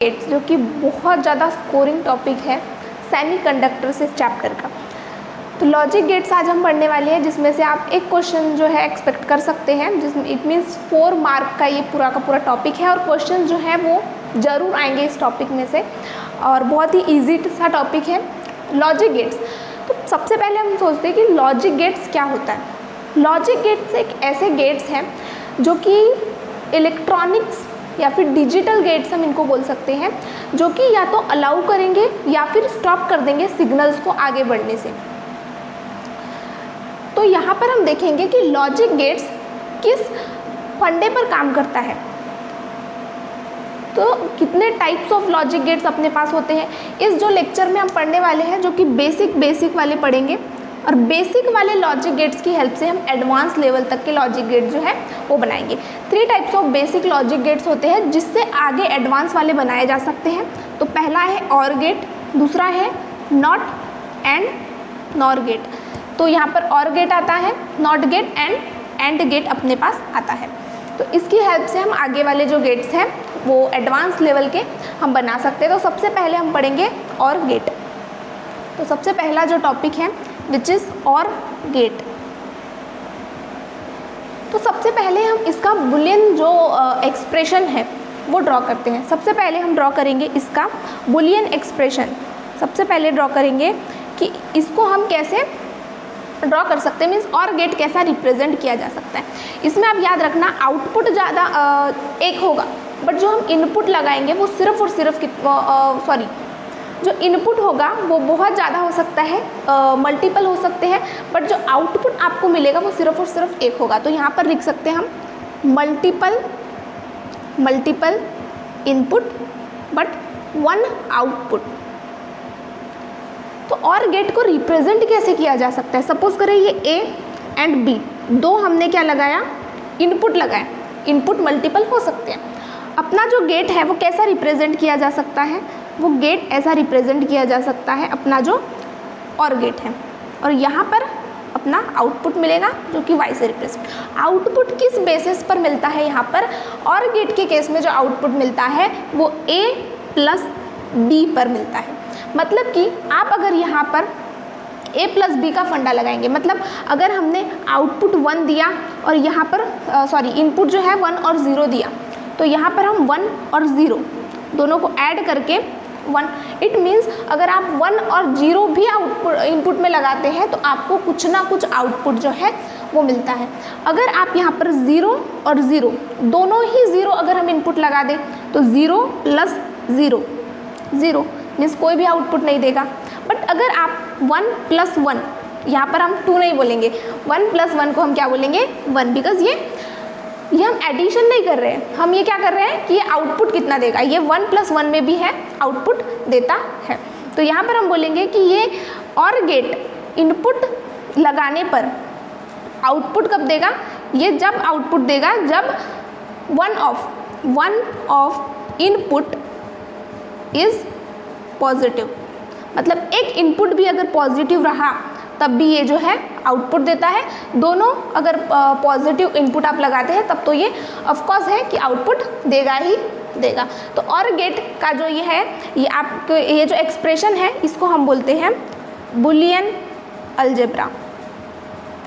Gets, जो कि बहुत ज़्यादा स्कोरिंग टॉपिक है सेमीकंडक्टर से चैप्टर का। तो लॉजिक गेट्स आज हम पढ़ने वाले हैं, जिसमें से आप एक क्वेश्चन जो है एक्सपेक्ट कर सकते हैं, जिसमें इट मीन्स 4 मार्क का ये पूरा का पूरा टॉपिक है और क्वेश्चन जो है वो ज़रूर आएंगे इस टॉपिक में से, और बहुत ही ईजी सा टॉपिक है लॉजिक गेट्स। तो सबसे पहले हम सोचते हैं कि लॉजिक गेट्स क्या होता है। लॉजिक गेट्स एक ऐसे गेट्स हैं जो कि इलेक्ट्रॉनिक्स या फिर डिजिटल गेट्स हम इनको बोल सकते हैं, जो कि या तो अलाउ करेंगे या फिर स्टॉप कर देंगे सिग्नल्स को आगे बढ़ने से। तो यहाँ पर हम देखेंगे कि लॉजिक गेट्स किस फंडे पर काम करता है। तो कितने टाइप्स ऑफ लॉजिक गेट्स अपने पास होते हैं, इस जो लेक्चर में हम पढ़ने वाले हैं, जो कि बेसिक वाले पढ़ेंगे, और बेसिक वाले लॉजिक गेट्स की हेल्प से हम एडवांस लेवल तक के लॉजिक गेट जो है वो बनाएंगे। 3 types of basic logic gets होते हैं जिससे आगे एडवांस वाले बनाए जा सकते हैं। तो पहला है और गेट, दूसरा है नॉट एंड नॉर गेट। तो यहाँ पर और गेट आता है, नॉट गेट एंड गेट अपने पास आता है। तो इसकी हेल्प से हम आगे वाले जो गेट्स हैं वो एडवांस लेवल के हम बना सकते हैं। तो सबसे पहले हम पढ़ेंगे और गेट। तो सबसे पहला जो टॉपिक है विच इज़ और गेट। तो सबसे पहले हम इसका बुलियन जो एक्सप्रेशन है वो ड्रॉ करते हैं। सबसे पहले हम ड्रॉ करेंगे इसका बुलियन एक्सप्रेशन। सबसे पहले ड्रॉ करेंगे कि इसको हम कैसे ड्रॉ कर सकते हैं, मीन्स और गेट कैसा रिप्रेजेंट किया जा सकता है। इसमें आप याद रखना आउटपुट ज़्यादा एक होगा, बट जो हम इनपुट लगाएंगे वो सिर्फ और सिर्फ जो इनपुट होगा वो बहुत ज़्यादा हो सकता है, मल्टीपल हो सकते हैं, बट जो आउटपुट आपको मिलेगा वो सिर्फ और सिर्फ एक होगा। तो यहाँ पर लिख सकते हैं हम मल्टीपल इनपुट बट 1 आउटपुट। तो और गेट को रिप्रेजेंट कैसे किया जा सकता है। सपोज करें ये ए एंड बी, 2 हमने क्या लगाया, इनपुट लगाया। इनपुट मल्टीपल हो सकते हैं। अपना जो गेट है वो कैसा रिप्रेजेंट किया जा सकता है, वो गेट ऐसा रिप्रेजेंट किया जा सकता है अपना जो और गेट है, और यहाँ पर अपना आउटपुट मिलेगा जो कि वाई से रिप्रेजेंट। आउटपुट किस बेसिस पर मिलता है, यहाँ पर और गेट के केस में जो आउटपुट मिलता है वो a प्लस बी पर मिलता है। मतलब कि आप अगर यहाँ पर a प्लस बी का फंडा लगाएंगे, मतलब अगर हमने आउटपुट 1 दिया और यहाँ पर इनपुट जो है 1 और 0 दिया, तो यहाँ पर हम 1 और 0 दोनों को ऐड करके 1, इट मीन्स अगर आप 1 और 0 भी आउटपुट इनपुट में लगाते हैं तो आपको कुछ ना कुछ आउटपुट जो है वो मिलता है। अगर आप यहाँ पर 0 और 0 दोनों ही 0 अगर हम इनपुट लगा दें तो 0 प्लस 0 मीन्स कोई भी आउटपुट नहीं देगा। बट अगर आप 1 प्लस 1, यहाँ पर हम 2 नहीं बोलेंगे, 1 प्लस 1 को हम क्या बोलेंगे, 1, बिकॉज ये हम एडिशन नहीं कर रहे हैं, हम ये क्या कर रहे हैं कि ये आउटपुट कितना देगा, ये 1 प्लस 1 में भी है आउटपुट देता है। तो यहाँ पर हम बोलेंगे कि ये और गेट इनपुट लगाने पर आउटपुट कब देगा, ये जब आउटपुट देगा जब one of input is positive. मतलब एक इनपुट भी अगर पॉजिटिव रहा तब भी ये जो है आउटपुट देता है। दोनों अगर पॉजिटिव इनपुट आप लगाते हैं तब तो ये ऑफकोर्स है कि आउटपुट देगा ही देगा। तो और गेट का जो ये है, ये आपको ये जो एक्सप्रेशन है इसको हम बोलते हैं बुलियन अलजेब्रा।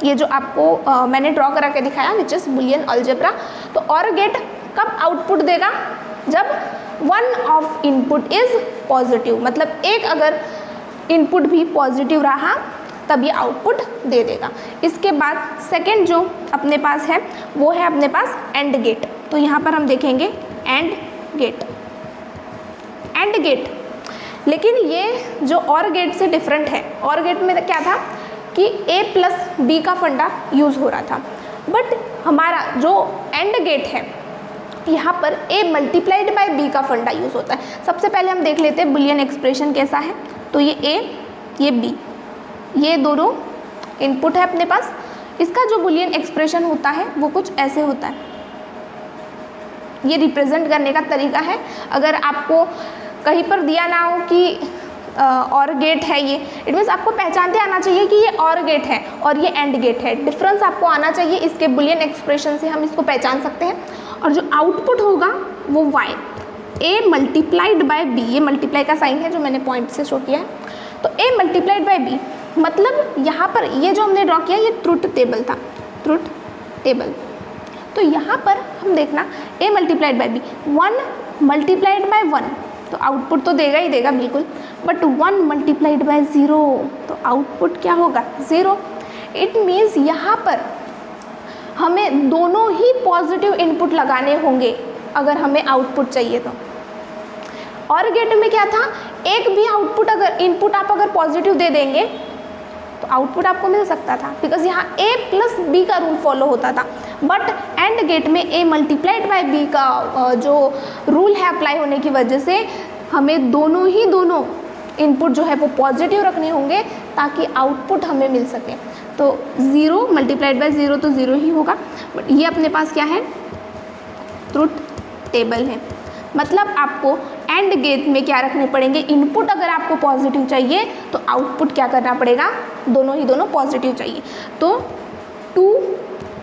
ये जो आपको मैंने ड्रॉ करा के दिखाया विच इज बुलियन अलजेब्रा। तो और गेट कब आउटपुट देगा, जब 1 ऑफ इनपुट इज पॉजिटिव, मतलब एक अगर इनपुट भी पॉजिटिव रहा तब ये आउटपुट दे देगा। इसके बाद सेकंड जो अपने पास है वो है अपने पास एंड गेट। तो यहाँ पर हम देखेंगे एंड गेट, लेकिन ये जो और गेट से डिफरेंट है। और गेट में क्या था कि a प्लस बी का फंडा यूज़ हो रहा था, बट हमारा जो एंड गेट है यहाँ पर a मल्टीप्लाइड बाय b का फंडा यूज़ होता है। सबसे पहले हम देख लेते हैं बुलियन एक्सप्रेशन कैसा है। तो ये a ये b, ये दोनों इनपुट है अपने पास। इसका जो बुलियन एक्सप्रेशन होता है वो कुछ ऐसे होता है। ये रिप्रेजेंट करने का तरीका है, अगर आपको कहीं पर दिया ना हो कि और गेट है ये, इट मीन्स आपको पहचानते आना चाहिए कि ये और गेट है और ये एंड गेट है। डिफरेंस आपको आना चाहिए, इसके बुलियन एक्सप्रेशन से हम इसको पहचान सकते हैं। और जो आउटपुट होगा वो y, A multiplied by B, ये मल्टीप्लाई का साइन है जो मैंने पॉइंट से शो किया है, तो ए मल्टीप्लाइड बाय बी मतलब यहाँ पर ये जो हमने ड्रॉ किया ये ट्रुथ टेबल था, ट्रुथ टेबल। तो यहाँ पर हम देखना a multiplied by B, 1 multiplied by 1 तो आउटपुट तो देगा ही देगा बिल्कुल, बट 1 मल्टीप्लाइड बाय 0 तो आउटपुट क्या होगा 0। इट मीन्स यहाँ पर हमें दोनों ही पॉजिटिव इनपुट लगाने होंगे अगर हमें आउटपुट चाहिए तो। और गेट में क्या था, एक भी आउटपुट अगर इनपुट आप अगर पॉजिटिव दे देंगे तो आउटपुट आपको मिल सकता था, बिकॉज यहाँ a प्लस बी का रूल फॉलो होता था। बट एंड गेट में a मल्टीप्लाइड बाय b का जो रूल है अप्लाई होने की वजह से हमें दोनों इनपुट जो है वो पॉजिटिव रखने होंगे ताकि आउटपुट हमें मिल सके। तो 0 मल्टीप्लाइड बाय 0 तो 0 ही होगा, बट ये अपने पास क्या है, ट्रुथ टेबल है। मतलब आपको एंड गेट में क्या रखने पड़ेंगे, इनपुट अगर आपको पॉजिटिव चाहिए तो आउटपुट क्या करना पड़ेगा, दोनों पॉजिटिव चाहिए। तो 2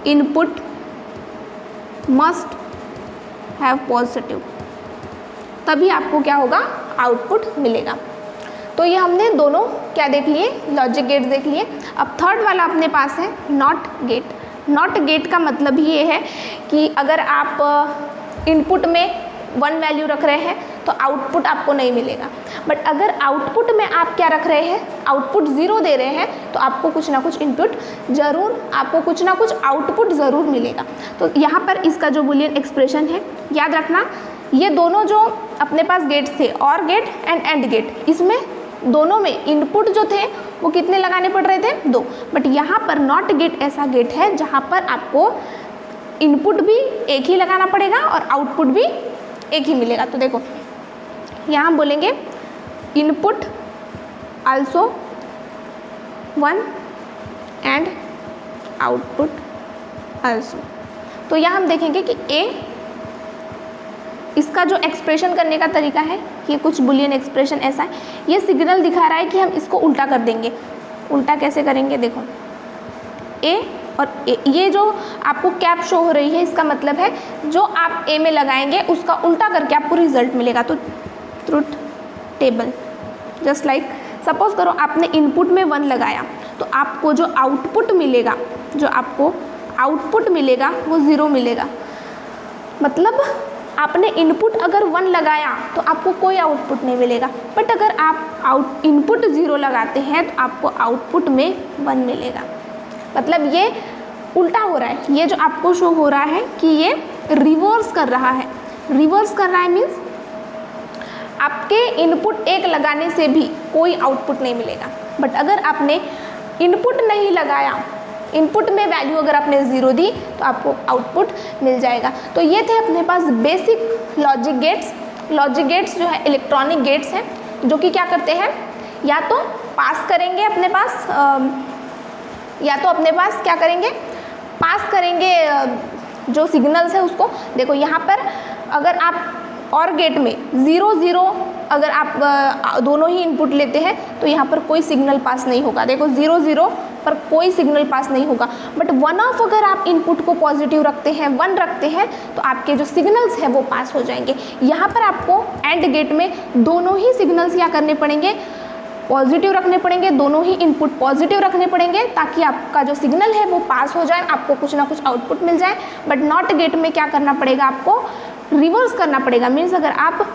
इनपुट मस्ट हैव पॉजिटिव, तभी आपको क्या होगा, आउटपुट मिलेगा। तो ये हमने दोनों क्या देख लिए, लॉजिक गेट्स देख लिए। अब थर्ड वाला अपने पास है नॉट गेट। नॉट गेट का मतलब ये है कि अगर आप इनपुट में 1 वैल्यू रख रहे हैं तो आउटपुट आपको नहीं मिलेगा, बट अगर आउटपुट में आप क्या रख रहे हैं, आउटपुट 0 दे रहे हैं तो आपको कुछ ना कुछ इनपुट ज़रूर, आपको कुछ ना कुछ आउटपुट ज़रूर मिलेगा। तो यहाँ पर इसका जो बूलियन एक्सप्रेशन है याद रखना, ये दोनों जो अपने पास गेट्स थे, और गेट एंड गेट, इसमें दोनों में इनपुट जो थे वो कितने लगाने पड़ रहे थे, 2। बट यहाँ पर नॉट गेट ऐसा गेट है जहाँ पर आपको इनपुट भी एक ही लगाना पड़ेगा और आउटपुट भी एक ही मिलेगा। तो देखो यहाँ हम बोलेंगे input also 1 and output also. तो यहाँ हम देखेंगे कि ए, इसका जो एक्सप्रेशन करने का तरीका है, ये कुछ बुलियन एक्सप्रेशन ऐसा है, ये सिग्नल दिखा रहा है कि हम इसको उल्टा कर देंगे। उल्टा कैसे करेंगे, देखो ए और ए, ये जो आपको कैप शो हो रही है इसका मतलब है जो आप ए में लगाएंगे उसका उल्टा करके आपको रिजल्ट मिलेगा। तो truth table just like suppose करो आपने इनपुट में 1 लगाया तो आपको जो आउटपुट मिलेगा, वो 0 मिलेगा। मतलब आपने इनपुट अगर 1 लगाया तो आपको कोई आउटपुट नहीं मिलेगा, बट अगर आप इनपुट 0 लगाते हैं तो आपको आउटपुट में 1 मिलेगा। मतलब ये उल्टा हो रहा है, ये जो आपको शो हो रहा है कि ये रिवर्स कर रहा है। रिवर्स कर रहा है मीन्स आपके इनपुट 1 लगाने से भी कोई आउटपुट नहीं मिलेगा, बट अगर आपने इनपुट नहीं लगाया, इनपुट में वैल्यू अगर आपने 0 दी तो आपको आउटपुट मिल जाएगा। तो ये थे अपने पास basic logic gates. Logic gates जो है इलेक्ट्रॉनिक गेट्स हैं जो कि क्या करते हैं, या तो पास करेंगे अपने पास, या तो अपने पास क्या करेंगे, पास करेंगे जो सिग्नल्स है उसको। देखो यहाँ पर अगर आप और गेट में 0 0 अगर आप दोनों ही इनपुट लेते हैं तो यहाँ पर कोई सिग्नल पास नहीं होगा। देखो 0 0 पर कोई सिग्नल पास नहीं होगा, बट 1 ऑफ अगर आप इनपुट को पॉजिटिव रखते हैं, 1 रखते हैं तो आपके जो सिग्नल्स हैं वो पास हो जाएंगे। यहाँ पर आपको एंड गेट में दोनों ही सिग्नल्स क्या करने पड़ेंगे, पॉजिटिव रखने पड़ेंगे, दोनों ही इनपुट पॉजिटिव रखने पड़ेंगे ताकि आपका जो सिग्नल है वो पास हो जाए, आपको कुछ ना कुछ आउटपुट मिल जाए। बट नॉट गेट में क्या करना पड़ेगा, आपको रिवर्स करना पड़ेगा। मीन्स अगर आप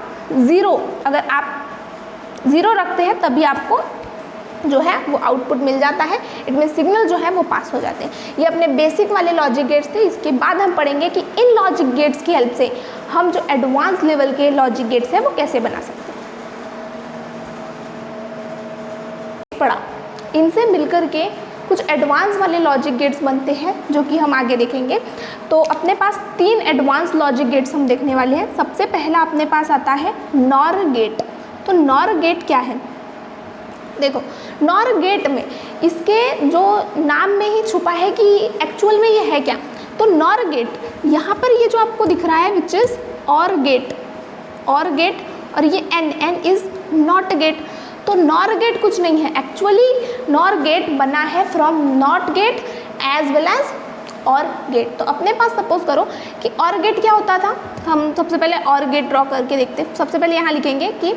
0 रखते हैं तभी आपको जो है वो आउटपुट मिल जाता है, इट मीन सिग्नल जो है वो पास हो जाते हैं। ये अपने बेसिक वाले लॉजिक गेट्स थे। इसके बाद हम पढ़ेंगे कि इन लॉजिक गेट्स की हेल्प से हम जो एडवांस लेवल के लॉजिक गेट्स हैं वो कैसे बना सकते हैं। पढ़ा, इनसे मिलकर के कुछ एडवांस वाले लॉजिक गेट्स बनते हैं जो कि हम आगे देखेंगे। तो अपने पास 3 एडवांस लॉजिक गेट्स हम देखने वाले हैं। सबसे पहला अपने पास आता है नॉर गेट। तो नॉर गेट क्या है, देखो नॉर गेट में इसके जो नाम में ही छुपा है कि एक्चुअल में ये है क्या। तो नॉर गेट यहाँ पर ये जो आपको दिख रहा है विच इज़ और गेट, और ये एन इज़ नॉट गेट। तो नॉर गेट कुछ नहीं है, एक्चुअली नॉर गेट बना है from not gate as well as or gate. तो अपने पास सपोज करो कि और गेट क्या होता था, हम सबसे पहले और गेट ड्रॉ करके देखते हैं। सबसे पहले यहाँ लिखेंगे कि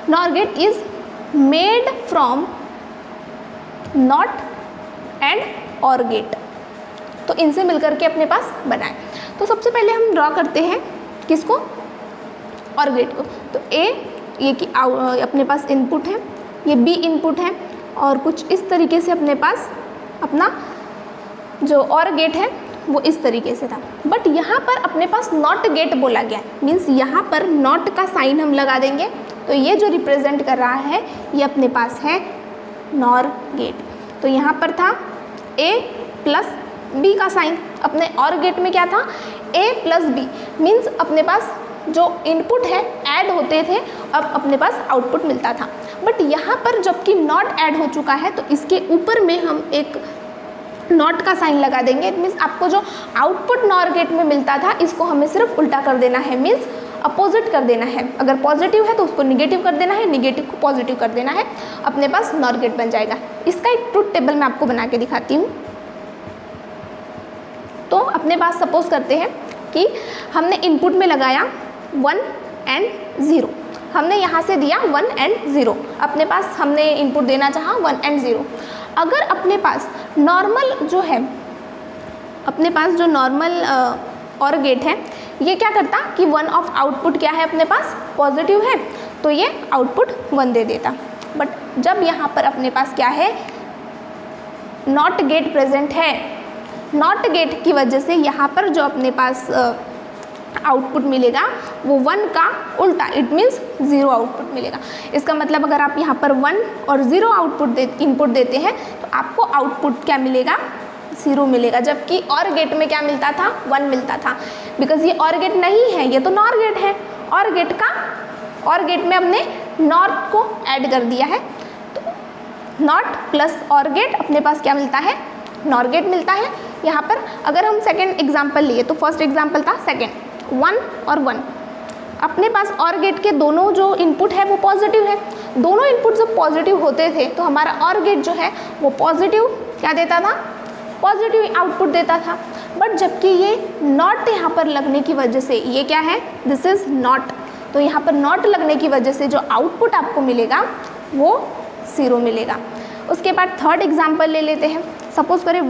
nor gate is made from not and or gate. तो इनसे मिलकर के अपने पास बनाए। तो सबसे पहले हम ड्रॉ करते हैं किसको, और गेट को। तो ए ये कि अपने पास इनपुट है, ये बी इनपुट है, और कुछ इस तरीके से अपने पास अपना जो और गेट है वो इस तरीके से था। बट यहाँ पर अपने पास नॉट गेट बोला गया, मीन्स यहाँ पर नॉट का साइन हम लगा देंगे। तो ये जो रिप्रेजेंट कर रहा है ये अपने पास है नॉर गेट। तो यहाँ पर था ए प्लस बी का साइन, अपने और गेट में क्या था, ए प्लस बी, मीन्स अपने पास जो इनपुट है ऐड होते थे, अब अपने पास आउटपुट मिलता था। बट यहाँ पर जबकि नॉट ऐड हो चुका है तो इसके ऊपर में हम एक नॉट का साइन लगा देंगे। इट मीन्स आपको जो आउटपुट नॉर गेट में मिलता था इसको हमें सिर्फ उल्टा कर देना है, मीन्स अपोजिट कर देना है। अगर पॉजिटिव है तो उसको निगेटिव कर देना है, निगेटिव को पॉजिटिव कर देना है, अपने पास नॉर गेट बन जाएगा। इसका एक ट्रुथ टेबल मैं आपको बना के दिखाती हूँ। तो अपने पास सपोज करते हैं कि हमने इनपुट में लगाया 1 एंड 0, हमने यहाँ से दिया 1 एंड 0, अपने पास हमने इनपुट देना चाहा 1 एंड 0। अगर अपने पास नॉर्मल जो है, अपने पास जो नॉर्मल और गेट है, ये क्या करता कि 1 ऑफ आउटपुट क्या है अपने पास पॉजिटिव है, तो ये आउटपुट 1 दे देता। बट जब यहाँ पर अपने पास क्या है, नॉट गेट प्रेजेंट है, नॉट गेट की वजह से यहाँ पर जो अपने पास आउटपुट मिलेगा वो 1 का उल्टा, इट मीन्स 0 आउटपुट मिलेगा। इसका मतलब अगर आप यहाँ पर 1 और 0 इनपुट देते हैं तो आपको आउटपुट क्या मिलेगा, 0 मिलेगा। जबकि और गेट में क्या मिलता था, 1 मिलता था। बिकॉज ये और गेट नहीं है, ये तो नॉर गेट है। और गेट में हमने नॉट को ऐड कर दिया है, तो नॉट प्लस और गेट अपने पास क्या मिलता है, नॉर गेट मिलता है। यहाँ पर अगर हम सेकेंड एग्जाम्पल लिए तो फर्स्ट एग्जाम्पल था सेकेंड, 1 और 1, अपने पास और गेट के दोनों जो इनपुट है वो पॉजिटिव है। दोनों इनपुट जब पॉजिटिव होते थे तो हमारा और गेट जो है वो पॉजिटिव क्या देता था, पॉजिटिव आउटपुट देता था। बट जबकि ये नॉट यहाँ पर लगने की वजह से, ये क्या है, दिस इज नॉट, तो यहाँ पर नॉट लगने की वजह से जो आउटपुट आपको मिलेगा वो 0 मिलेगा। उसके बाद थर्ड एग्जाम्पल ले लेते हैं। सपोज करें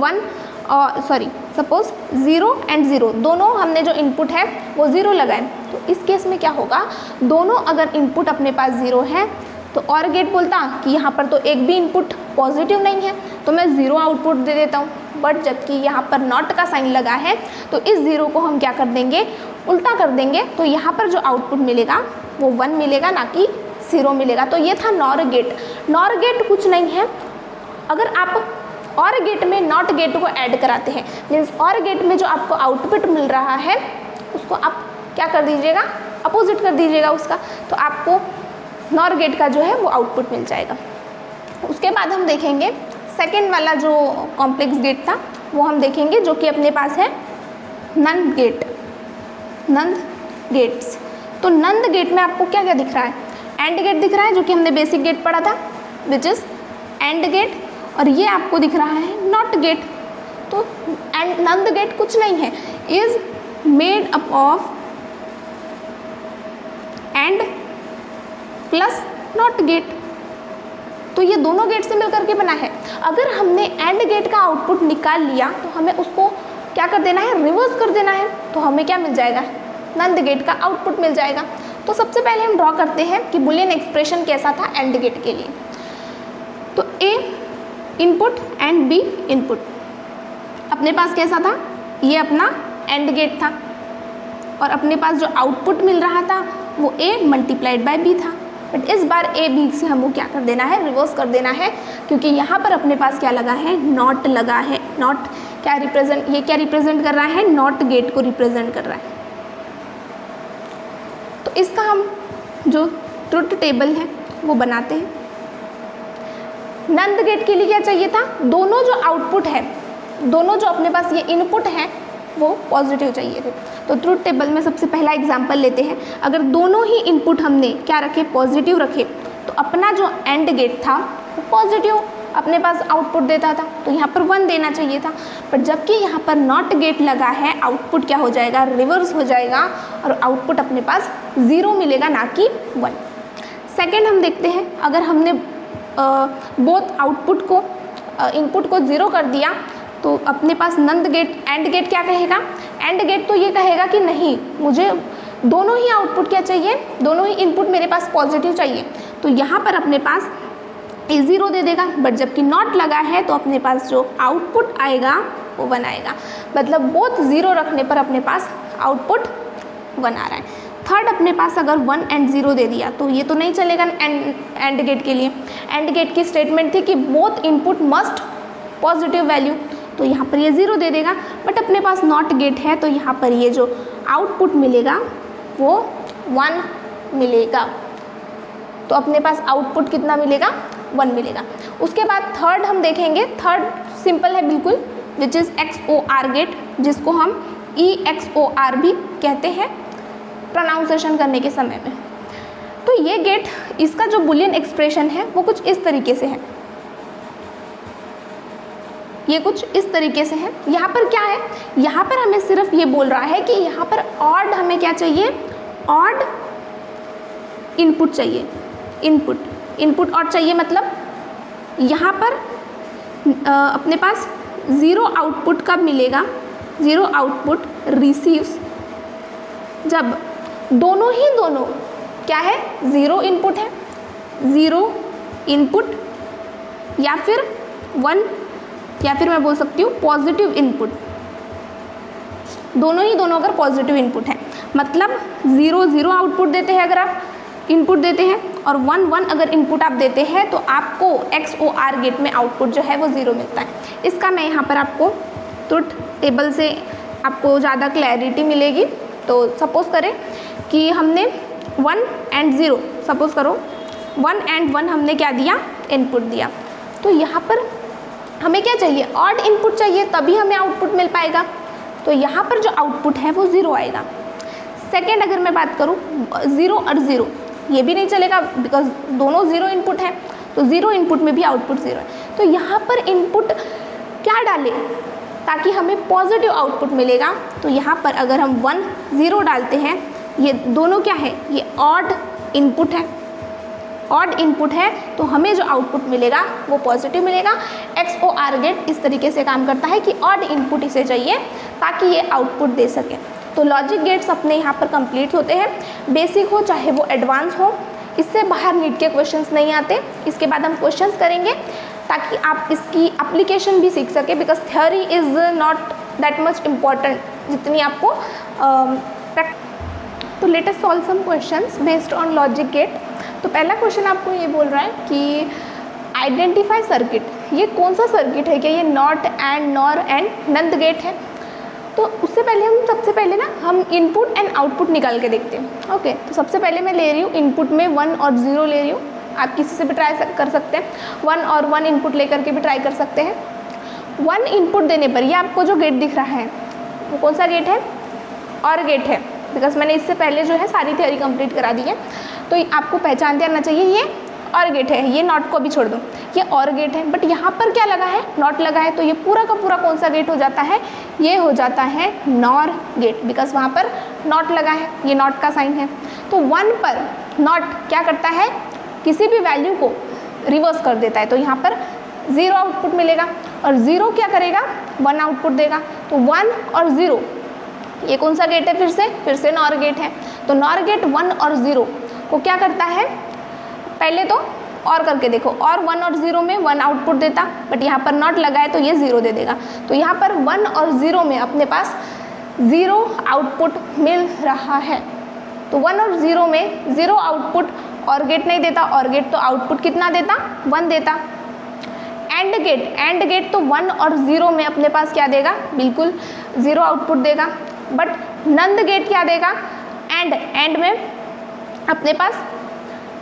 0 एंड 0 दोनों हमने जो इनपुट है वो 0 लगाए। तो इस केस में क्या होगा, दोनों अगर इनपुट अपने पास 0 है तो और गेट बोलता कि यहाँ पर तो एक भी इनपुट पॉजिटिव नहीं है तो मैं 0 आउटपुट दे देता हूँ। बट जबकि यहाँ पर नॉट का साइन लगा है तो इस 0 को हम क्या कर देंगे, उल्टा कर देंगे। तो यहाँ पर जो आउटपुट मिलेगा वो 1 मिलेगा, ना कि 0 मिलेगा। तो ये था नॉर गेट। नॉर गेट कुछ नहीं है, अगर आप और गेट में नॉट गेट को ऐड कराते हैं, मीन्स और गेट में जो आपको आउटपुट मिल रहा है उसको आप क्या कर दीजिएगा, अपोजिट कर दीजिएगा उसका, तो आपको नॉर गेट का जो है वो आउटपुट मिल जाएगा। उसके बाद हम देखेंगे सेकेंड वाला जो कॉम्प्लेक्स गेट था वो हम देखेंगे, जो कि अपने पास है नंद गेट्स। तो नंद गेट में आपको क्या क्या दिख रहा है, एंड गेट दिख रहा है जो कि हमने बेसिक गेट पढ़ा था, विच इज एंड गेट, और ये आपको दिख रहा है नॉट गेट। तो एंड नंद गेट कुछ नहीं है, is made up of and plus not gate. तो ये दोनों गेट से मिलकर के बना है। अगर हमने एंड गेट का आउटपुट निकाल लिया तो हमें उसको क्या कर देना है, रिवर्स कर देना है, तो हमें क्या मिल जाएगा, नंद गेट का आउटपुट मिल जाएगा। तो सबसे पहले हम ड्रॉ करते हैं कि बुलियन एक्सप्रेशन कैसा था एंड गेट के लिए। तो ए इनपुट एंड बी इनपुट, अपने पास कैसा था, ये अपना एंड गेट था, और अपने पास जो आउटपुट मिल रहा था वो ए मल्टीप्लाइड बाय बी था। बट इस बार ए बी से हमको क्या कर देना है, रिवर्स कर देना है, क्योंकि यहाँ पर अपने पास क्या लगा है, नॉट लगा है। नॉट क्या रिप्रेजेंट, ये क्या रिप्रेजेंट कर रहा है, नॉट गेट को रिप्रेजेंट कर रहा है। तो इसका हम जो ट्रुथ टेबल है वो बनाते हैं। नंद गेट के लिए क्या चाहिए था, दोनों जो आउटपुट है, दोनों जो अपने पास ये इनपुट है वो पॉजिटिव चाहिए थे। तो ट्रुथ टेबल में सबसे पहला एग्जांपल लेते हैं। अगर दोनों ही इनपुट हमने क्या रखे, पॉजिटिव रखे, तो अपना जो एंड गेट था वो पॉजिटिव अपने पास आउटपुट देता था, तो यहाँ पर 1 देना चाहिए था। पर जबकि यहाँ पर नॉट गेट लगा है, आउटपुट क्या हो जाएगा, रिवर्स हो जाएगा और आउटपुट अपने पास 0 मिलेगा, ना कि 1। सेकेंड हम देखते हैं, अगर हमने बोथ आउटपुट को इनपुट को 0 कर दिया तो अपने पास नंद गेट एंड गेट क्या कहेगा, एंड गेट तो ये कहेगा कि नहीं, मुझे दोनों ही आउटपुट क्या चाहिए, दोनों ही इनपुट मेरे पास पॉजिटिव चाहिए। तो यहाँ पर अपने पास ये 0 दे देगा। बट जबकि नॉट लगा है तो अपने पास जो आउटपुट आएगा वो 1 आएगा, मतलब बोथ 0 रखने पर अपने पास आउटपुट 1 आ रहा है। थर्ड अपने पास अगर 1 एंड 0 दे दिया तो ये तो नहीं चलेगा एंड गेट के लिए। एंड गेट की स्टेटमेंट थी कि both input must positive value, तो यहाँ पर ये 0 दे देगा। बट अपने पास नॉट गेट है तो यहाँ पर ये जो आउटपुट मिलेगा वो 1 मिलेगा, तो अपने पास आउटपुट कितना मिलेगा, 1 मिलेगा। उसके बाद थर्ड हम देखेंगे, थर्ड सिंपल है बिल्कुल, विच इज़ XOR गेट, जिसको हम EXOR भी कहते हैं प्रोनाउंसिएशन करने के समय में। तो ये गेट, इसका जो बुलियन एक्सप्रेशन है वो कुछ इस तरीके से है, ये कुछ इस तरीके से है। यहाँ पर क्या है, यहाँ पर हमें सिर्फ ये बोल रहा है कि यहाँ पर ऑड हमें क्या चाहिए, ऑड इनपुट चाहिए, इनपुट ऑड चाहिए, मतलब यहाँ पर अपने पास 0 आउटपुट कब मिलेगा, 0 आउटपुट रिसीव्स जब दोनों क्या है, 0 इनपुट है, 0 इनपुट या फिर 1, या फिर मैं बोल सकती हूँ पॉजिटिव इनपुट, दोनों अगर पॉजिटिव इनपुट है, मतलब 0 आउटपुट देते हैं अगर आप इनपुट देते हैं, और 1 अगर इनपुट आप देते हैं तो आपको XOR गेट में आउटपुट जो है वो 0 मिलता है। इसका मैं यहाँ पर आपको ट्रुथ टेबल से आपको ज़्यादा क्लैरिटी मिलेगी। तो सपोज़ करें कि हमने 1 एंड 0, सपोज़ करो 1 एंड 1 हमने क्या दिया, इनपुट दिया, तो यहाँ पर हमें क्या चाहिए, ऑड इनपुट चाहिए, तभी हमें आउटपुट मिल पाएगा। तो यहाँ पर जो आउटपुट है वो 0 आएगा। सेकेंड अगर मैं बात करूँ 0 और 0, ये भी नहीं चलेगा बिकॉज दोनों 0 इनपुट है, तो 0 इनपुट में भी आउटपुट 0 है। तो यहाँ पर इनपुट क्या डालें ताकि हमें पॉजिटिव आउटपुट मिलेगा, तो यहाँ पर अगर हम 1 0 डालते हैं, ये दोनों क्या है, ये ऑड इनपुट है, ऑड इनपुट है, तो हमें जो आउटपुट मिलेगा वो पॉजिटिव मिलेगा। XOR गेट इस तरीके से काम करता है कि ऑड इनपुट इसे चाहिए ताकि ये आउटपुट दे सके। तो लॉजिक गेट्स अपने यहाँ पर कंप्लीट होते हैं, बेसिक हो चाहे वो एडवांस हो, इससे बाहर नीट के क्वेश्चंस नहीं आते। इसके बाद हम क्वेश्चंस करेंगे ताकि आप इसकी एप्लीकेशन भी सीख सके, because theory is not that much important जितनी आपको तो let us solve some questions based on logic gate. तो पहला क्वेश्चन आपको ये बोल रहा है कि आइडेंटिफाई सर्किट, ये कौन सा सर्किट है, क्या ये not and nor and nand gate है। तो उससे पहले हम सबसे पहले ना हम इनपुट एंड आउटपुट निकाल के देखते हैं। ओके, तो सबसे पहले मैं ले रही हूँ इनपुट में 1 और 0 ले रही हूँ, आप किसी से भी ट्राई कर सकते हैं, 1 और 1 इनपुट लेकर के भी ट्राई कर सकते हैं। 1 इनपुट देने पर ये आपको जो गेट दिख रहा है वो कौन सा गेट है, और गेट है, बिकॉज मैंने इससे पहले जो है सारी थ्योरी कंप्लीट करा दी है, तो आपको पहचानते आना चाहिए ये और गेट है। ये नॉट को भी छोड़ दो, ये और गेट है, बट यहाँ पर क्या लगा है, नॉट लगा है, तो ये पूरा का पूरा कौन सा गेट हो जाता है, ये हो जाता है नॉर गेट, बिकॉज वहाँ पर नॉट लगा है, ये नॉट का साइन है। तो 1 पर नॉट क्या करता है, किसी भी वैल्यू को रिवर्स कर देता है, तो यहाँ पर 0 आउटपुट मिलेगा, और 0 क्या करेगा, 1 आउटपुट देगा। तो 1 और 0 ये कौन सा गेट है, फिर से नॉर गेट है। तो नॉर गेट 1 और 0 को क्या करता है, पहले तो और करके देखो, और 1 और 0 में 1 आउटपुट देता, बट यहाँ पर नॉट लगा है तो ये 0 दे देगा। तो यहाँ पर 1 और 0 में अपने पास 0 आउटपुट मिल रहा है। तो 1 और 0 में 0 आउटपुट, और गेट नहीं देता, और गेट तो आउटपुट कितना देता, 1 देता। एंड गेट तो 1 और 0 में अपने पास क्या देगा, बिल्कुल 0 आउटपुट देगा। बट नंद गेट क्या देगा, एंड में अपने पास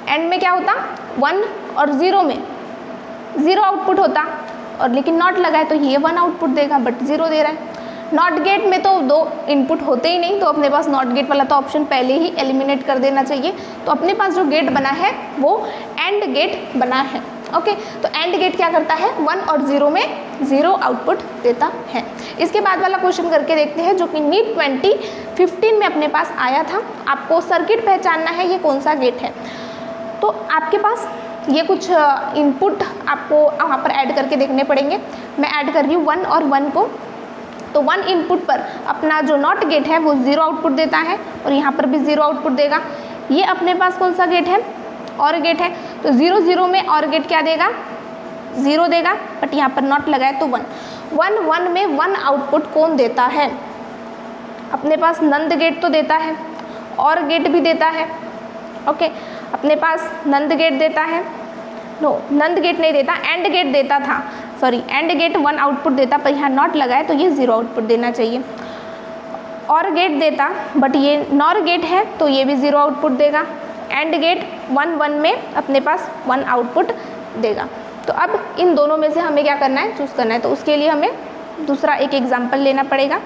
एंड में क्या होता, 1 और 0 में 0 आउटपुट होता, और लेकिन नॉट लगा है तो ये 1 आउटपुट देगा, बट 0 दे रहा है। नॉट गेट में तो 2 इनपुट होते ही नहीं, तो अपने पास नॉट गेट वाला तो ऑप्शन पहले ही एलिमिनेट कर देना चाहिए। तो अपने पास जो गेट बना है वो एंड गेट बना है। ओके, तो एंड गेट क्या करता है, 1 और 0 में 0 आउटपुट देता है। इसके बाद वाला क्वेश्चन करके देखते हैं जो कि नीट 2015 में अपने पास आया था। आपको सर्किट पहचानना है ये कौन सा गेट है। तो आपके पास ये कुछ इनपुट आपको वहाँ पर ऐड करके देखने पड़ेंगे। मैं ऐड कर रही हूँ 1 और 1 को। तो 1 इनपुट पर अपना जो नॉट गेट है वो 0 आउटपुट देता है और यहाँ पर भी 0 आउटपुट देगा। ये अपने पास कौन सा गेट है, और गेट है। तो 0 0 में और गेट क्या देगा, 0 देगा, बट यहाँ पर नॉट लगाए तो 1 1 1 में 1 आउटपुट कौन देता है, अपने पास नंद गेट तो देता है, और गेट भी देता है। ओके, अपने पास नंद गेट देता है, नो नंद गेट नहीं देता, एंड गेट देता था, सॉरी एंड गेट 1 आउटपुट देता, पर यहाँ नॉट लगाए तो ये 0 आउटपुट देना चाहिए। और गेट देता, बट ये नॉर गेट है तो ये भी 0 आउटपुट देगा। एंड गेट 1 1 में अपने पास 1 आउटपुट देगा। तो अब इन दोनों में से हमें क्या करना है, चूज़ करना है। तो उसके लिए हमें दूसरा एक एग्जाम्पल लेना पड़ेगा।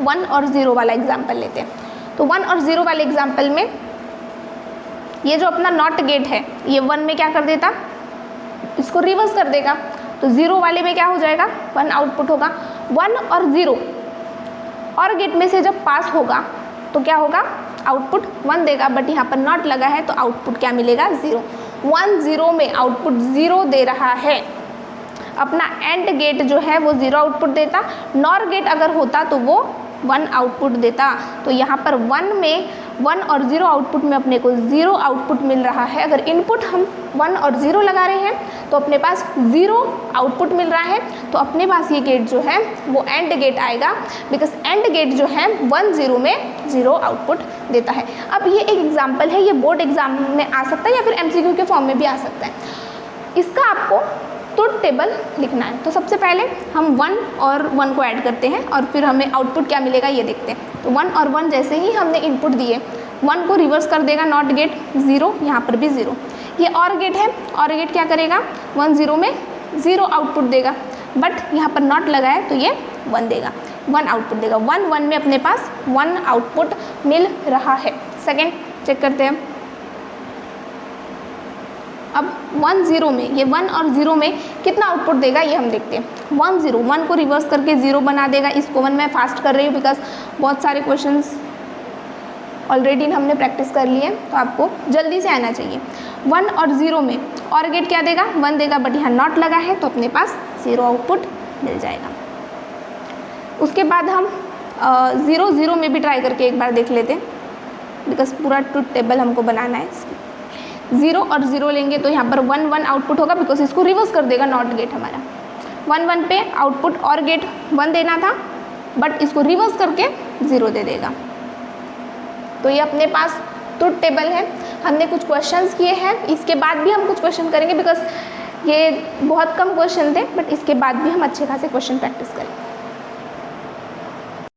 1 और 0 वाला एग्जाम्पल लेते हैं। तो 1 और 0 वाले एग्जाम्पल में ये जो अपना नॉट गेट है ये 1 में क्या कर देता, इसको रिवर्स कर देगा। तो 0 वाले में क्या हो जाएगा, 1 आउटपुट होगा। 1 और 0 और गेट में से जब पास होगा तो क्या होगा, आउटपुट 1 देगा, बट यहाँ पर नॉट लगा है तो आउटपुट क्या मिलेगा, 0। 1 0 में आउटपुट 0 दे रहा है। अपना एंड गेट जो है वो 0 आउटपुट देता, नॉर गेट अगर होता तो वो 1 आउटपुट देता। तो यहाँ पर 1 में 1 और 0 आउटपुट में अपने को 0 आउटपुट मिल रहा है। अगर इनपुट हम 1 और 0 लगा रहे हैं तो अपने पास 0 आउटपुट मिल रहा है। तो अपने पास ये गेट जो है वो एंड गेट आएगा, बिकॉज एंड गेट जो है 1 0 में 0 आउटपुट देता है। अब ये एक एग्जाम्पल है, ये बोर्ड एग्जाम में आ सकता है या फिर MCQ के फॉर्म में भी आ सकता है। इसका आपको ट्रुथ टेबल लिखना है। तो सबसे पहले हम 1 और 1 को ऐड करते हैं और फिर हमें आउटपुट क्या मिलेगा ये देखते हैं। तो 1 और 1 जैसे ही हमने इनपुट दिए, 1 को रिवर्स कर देगा नॉट गेट 0, यहाँ पर भी 0। ये और गेट है, और गेट क्या करेगा, 1 0 में 0 आउटपुट देगा, बट यहाँ पर नॉट लगा है तो ये 1 देगा, 1 आउटपुट देगा। 1 1 में अपने पास 1 आउटपुट मिल रहा है। सेकेंड चेक करते हैं। अब 1 0 में, ये 1 और 0 में कितना आउटपुट देगा ये हम देखते हैं। 1 0, 1 को रिवर्स करके 0 बना देगा। इसको 1 मैं फास्ट कर रही हूँ बिकॉज बहुत सारे क्वेश्चंस ऑलरेडी हमने प्रैक्टिस कर लिए, तो आपको जल्दी से आना चाहिए। 1 और 0 में और गेट क्या देगा, 1 देगा, बट यहाँ नॉट लगा है तो अपने पास 0 आउटपुट मिल जाएगा। उसके बाद हम 0 0 में भी ट्राई करके एक बार देख लेते हैं, बिकॉज पूरा ट्रुथ टेबल हमको बनाना है। 0 और 0 लेंगे तो यहाँ पर 1 1 आउटपुट होगा, बिकॉज इसको रिवर्स कर देगा नॉट गेट हमारा। 1 1 पे आउटपुट और गेट 1 देना था, बट इसको रिवर्स करके 0 दे देगा। तो ये अपने पास ट्रुथ टेबल है। हमने कुछ क्वेश्चंस किए हैं, इसके बाद भी हम कुछ क्वेश्चन करेंगे, बिकॉज ये बहुत कम क्वेश्चन थे, बट इसके बाद भी हम अच्छे खासे क्वेश्चन प्रैक्टिस करेंगे।